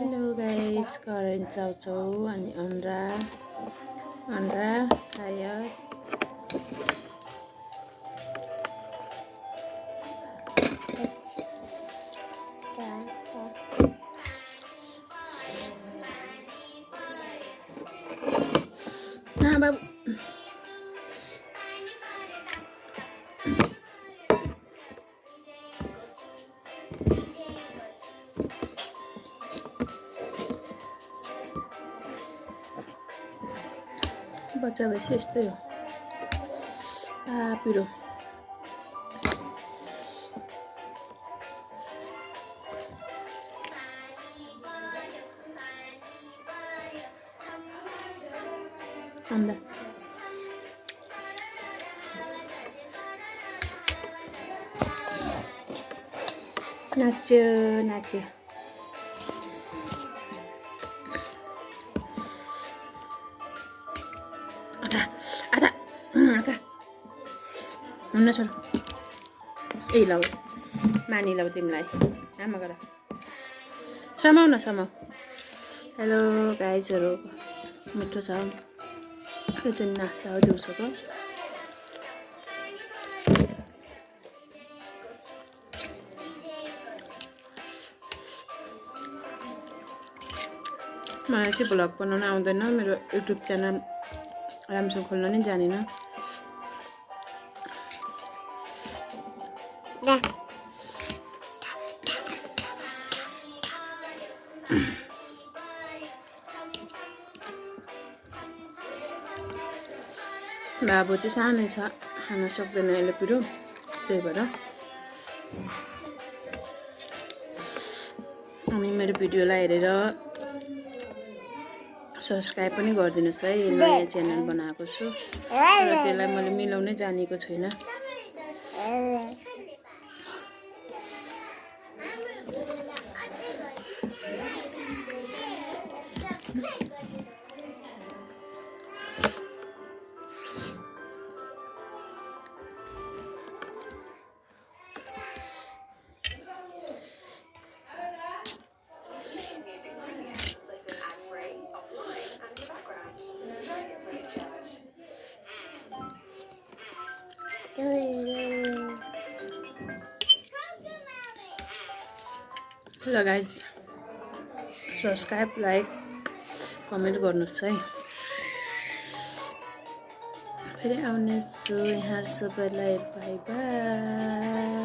Hello guys, Karen Chow Chow and Andra, Kayas. Nah, babu. बच्चा भएपछि यस्तै हो पिरो अन्डा नाच्यो नाच्यो आधा हुन्न छोड ए लौ मानी लौ तिमीलाई आमा गर समाउ न समाउ हेलो गाइजहरू मिठो छ यो चाहिँ नास्ता हो दिउँसोको मलाई चाहिँ भ्लग बनाउन आउँदैन मेरो युट्युब च्यानल राम्रोसँग खोल्न नै जानिन बाबु चाहिँ सानै छ खान सक्दैन यसले पिरो त्यही भएर अनि मेरो भिडियोलाई हेरेर सब्स्क्राइब पनि गरिदिनुस् है नयाँ च्यानल बनाएको छु र त्यसलाई मैले मिलाउनै जानेको छुइनँ Hello guys, subscribe, like, comment गर्नुस् है फेरि आउने छु यहाँ सबैलाई बाइ बाइ।